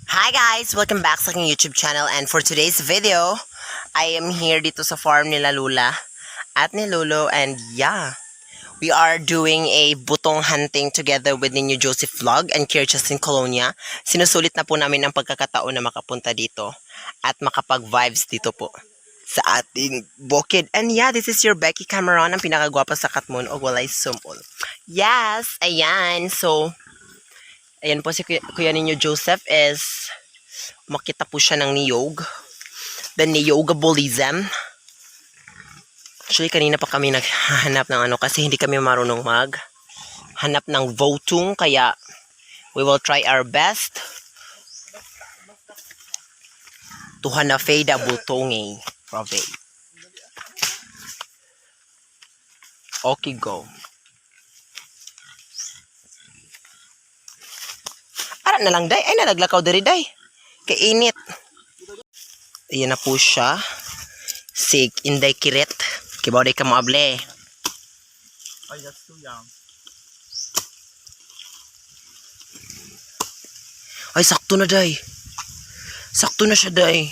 Hi guys! Welcome back sa aking YouTube channel, and for today's video, I am here dito sa farm nila Lola at ni Lolo, and yeah, we are doing a butong hunting together with Ninyo Joseph Vlog and Kier Justin Colonia. Sinusulit na po namin ang pagkakataon na makapunta dito at makapag-vibes dito po sa ating bukid. And yeah, this is your Becky Cameron, ang pinakagwapa sa Katmon o walay sumol. Yes! Ayan! So, ayan po si Kuya Ninyo Joseph is makita po siya ng niyog. The niyogabolism. Actually, kanina pa kami naghahanap ng ano kasi hindi kami marunong hanap ng votung. Kaya, we will try our best to hanapay da butong Prove. Okay, go. Ara na lang, day. Ay, nalaglakaw dari, day. Kainit. Ayan na po siya. Sig, inday kirit. Kibaw day ka mo able. Ay, that's too young. Ay, sakto na, day. Sakto na siya, day.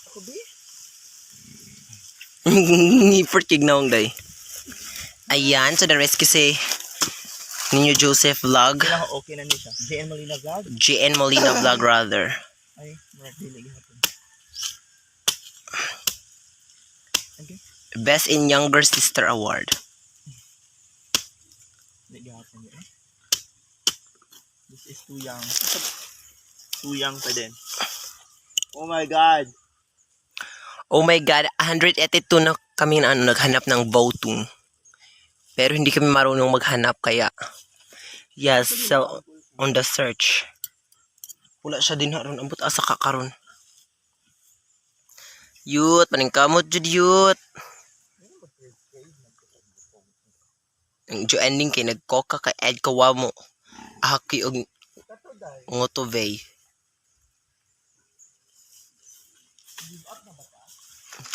Ako, B? Ngipert kignaong, day. Ayan, so the rest kasi Ninyo Joseph Vlog. Kailangan okay na niya siya. JN Molina Vlog? JN Molina Vlog, rather. Ay, marag dili gihapon. Okay. Best in Younger Sister Award. Dili gihapon yun. This is too young. Too young pa din. Oh my God! Oh my God, 182 na kami na naghanap ng votung. Pero hindi kami marunong maghanap kaya. Yes, so on the search. Wala siya din haron, ambot asa ka karon. Yut, paningkamot jud yut. Ang jo ending kay nagkoka kay Ed Kawamo. Aki og ngotovey.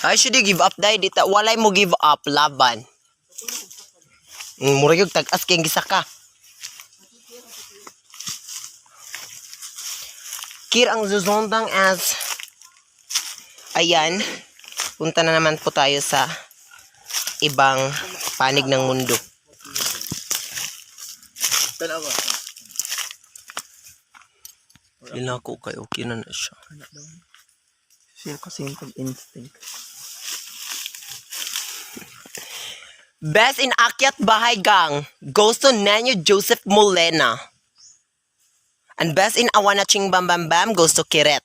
Ay, should you give up dai dita? Walay mo give up laban. Mura yung tag-as kayong gisaka. Kir ang zuzondang as ayan, punta na naman po tayo sa ibang panig ng mundo. Tanawa. Yun ako kay okay na siya. Feel kasi yung pag-instinct. Best in Akyat Bahay Gang goes to Ninyo Joseph Molina. And best in Awana Ching Bam Bam Bam goes to Kiret.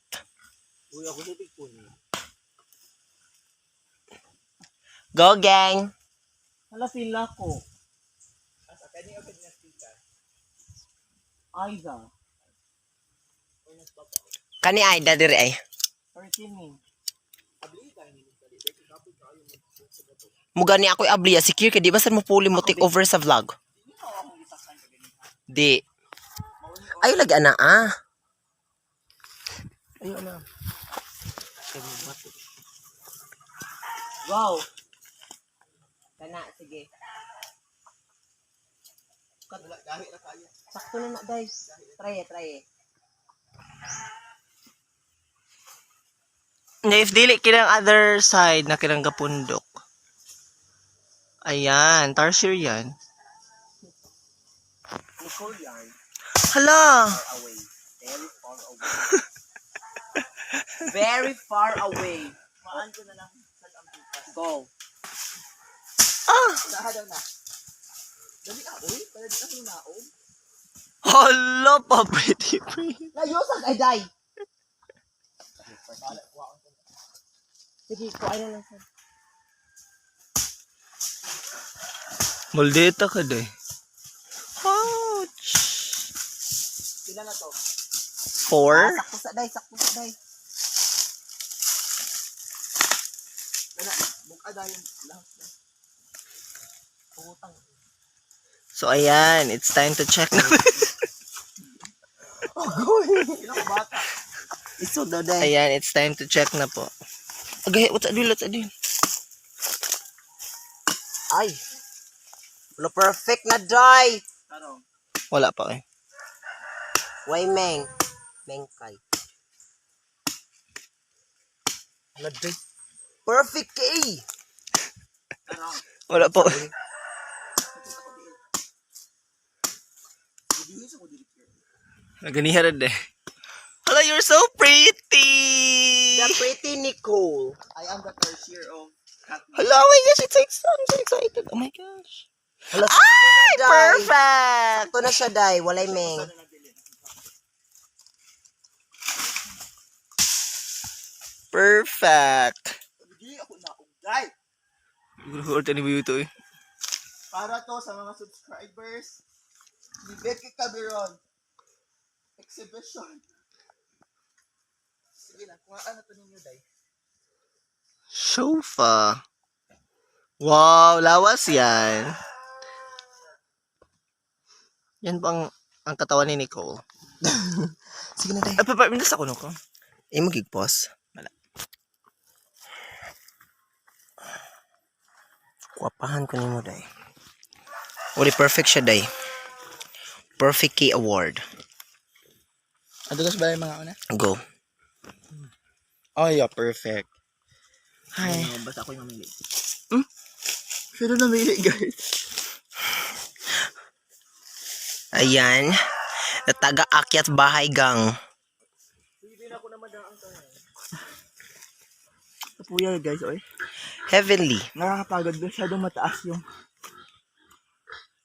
Uy, ako nabig po niya. Go gang! Hala, feel ako. Asa, kanya agad na stika. Aiza. Kani ay dadiri ay. 13 min. Abli tayo nito sa dito. Kapag tayo Mugani ako'y abliya si Kir kay di ba sa mo puli mo take over sa vlog? Di. Ay lagi ana ah. Ayun na. Wow. Kana sige. Wala, gahi na kaya. Sakto na guys. Try. Na if dili kinang other side na kinang gapundok. Ayan, tarsier yan. Nicole yarn. Hala! Far away. Very far away. Very far away. Maan ko na lang sa amputas. Go. Ah! Dahan na. Dali ka, uy. Pwede di ka sa naog. Hala pa, pretty. Layusak ay day. Sige, kuha na lang sa. Maldita ka day. Ouch! Sila na to. 4? Sakto sa day. Nana, buka dayon lahat. Putang. So ayan, it's time to check na. Ilang bata. Iso daw day. Ayan, it's time to check na po. Okay, what's adil? Ay. Wala perfect na day. Wala pa eh. Way meng. Mengkay. Hala, day. Perfect K! Wala po. Naganihan rin eh. Hala, you're so pretty! The pretty Nicole. I am the cashier of Hala, oh my gosh, I'm so excited. Oh my gosh. Hala, Ay, Day. perfect! Sakto na siya, day. Walay meng. Perfect. Hindi ako naugay. Order ni Buyuto eh. Para to sa mga subscribers ni Becky Caberon. Exhibition. Sige na, kung ano to ninyo, day. Sofa. Wow, lawas yan. Yan bang ang katawan ni Nicole? Sige na, day. Ay, papamindas ako no ko. Imo gigpos. Wala. Kuwapahan ko nimo, day. Uli, perfect siya, day. Perfect K award. Adulas ba yung mga una? Go. Oh yeah, perfect. Hi. Basta ako yung mamili. Pero namili guys. Ayan. Taga-akyat bahay gang. Puya guys, oy. Heavenly. Nakakapagod doon, masyadong mataas yung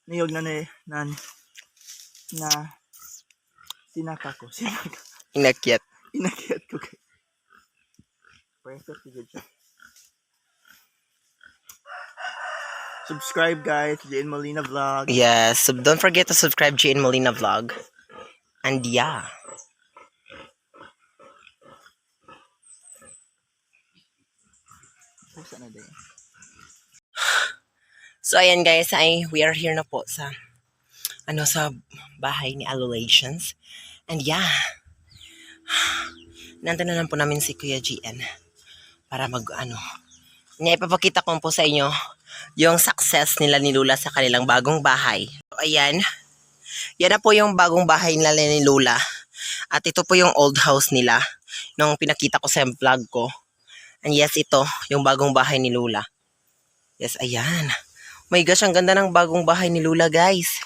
niyog na sinaka ko. Inakyat. Inakyat ko guys. Perfect good siya. Subscribe guys, Jane Molina Vlog. Yes. So don't forget to subscribe Jane Molina Vlog. And yeah. Sana din. So ayan guys, we are here na po sa sa bahay ni Allulations. And yeah. Nandun na lang po namin si Kuya GN para ipapakita ko po sa inyo yung success nila ni Lola sa kanilang bagong bahay. So, ayan. Yan na po yung bagong bahay nila ni Lola. At ito po yung old house nila nung pinakita ko sa vlog ko. And yes, ito yung bagong bahay ni Lola. Yes, ayan. My gosh, ang ganda ng bagong bahay ni Lola, guys.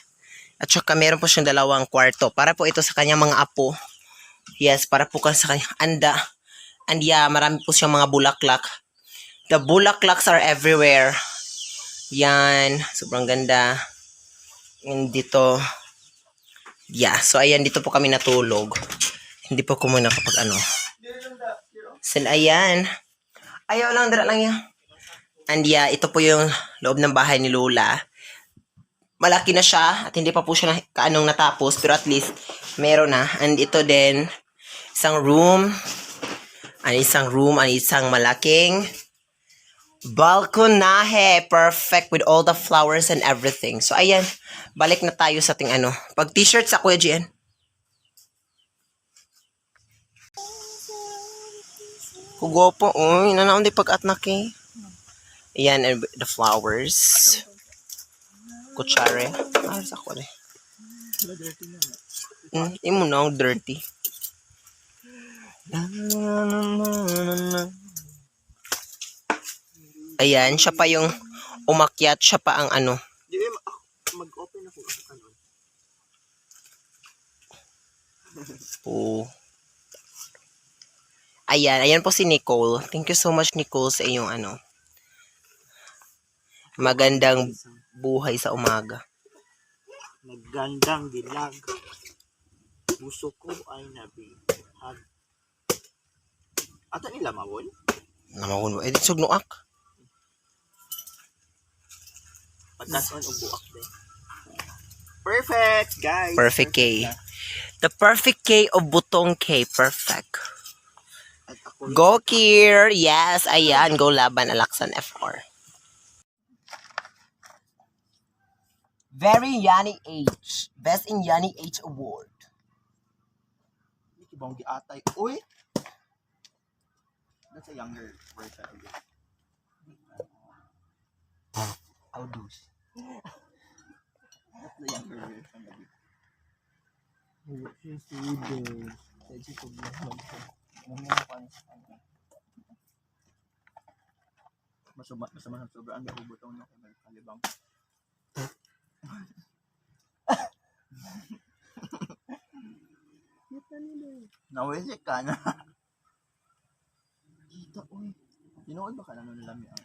At saka meron po siyang 2 kwarto. Para po ito sa kanyang mga apo. Yes, para po sa kanyang anda. And yeah, marami po siyang mga bulaklak. The bulaklaks are everywhere. Yan, sobrang ganda. And dito, yeah, so ayan, dito po kami natulog. Hindi po ko muna kapag So, ayan. Ayaw lang, dala lang yan. And yeah, ito po yung loob ng bahay ni Lola. Malaki na siya at hindi pa po siya natapos, pero at least meron na. And ito din, isang room, and isang malaking balkonahe. Perfect with all the flowers and everything. So ayan, balik na tayo sa ating pag t-shirt sa Kuya GN. Kugopo, uy, nanaon di pag-atnak eh. Ayan, and the flowers. Kutsare. Sa ko eh. Imo na, dirty. Ayan, siya pa yung umakyat, siya pa ang Di mag-open ako sa kanon. Ayan po si Nicole. Thank you so much, Nicole, sa iyong magandang buhay sa umaga. Magandang dilag. Puso ko ay nabihag. Ata nila mawon? Namawon mo. Edit sugnoak. Pagkason o buak din. Perfect, guys. Perfect K. The perfect K of butong K. Perfect. Go, Kier! Yes, ayan. Go laban, Alaksan FR. Very Yanni H. Best in Yanni H Award. Hindi kibang giatay. Uy! That's a younger version of it. Aldous. That's the younger version of it. Masama sobra ang butong no kay kalibang. Nawisik ka na. Kita, uy. Tinuod ba ka na nung lami ang...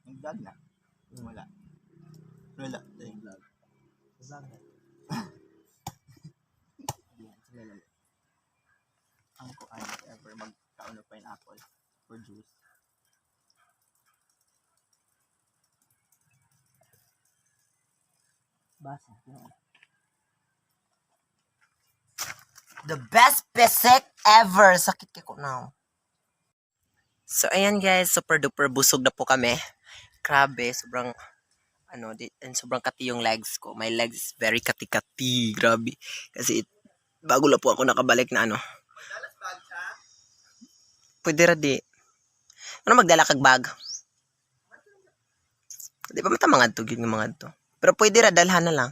Nag-vlog na? Wala. Wala. Tayong vlog. Vlog na. Ang ko ay ever magkaon ng pineapple for juice. Basa. The best pisik ever. Sakit ko now. So, ayan guys. Super duper busog na po kami. Grabe. Sobrang, and sobrang kati yung legs ko. My legs is very kati-kati. Grabe. Kasi, bago lang po ako nakabalik na Dalas bag siya? Pwede ra di. Ano magdala kag bag? Di ba matamangad to? Yung mga to. Pero pwede ra, dalhan na lang.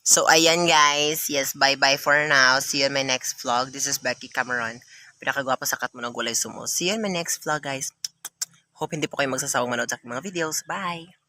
So, ayan guys. Yes, bye-bye for now. See you in my next vlog. This is Becky Cameron. Pinakagwapa sa kat mo ng gulay sumo. See you in my next vlog, guys. Hope hindi po kayo magsasawang manood sa aking mga videos. Bye!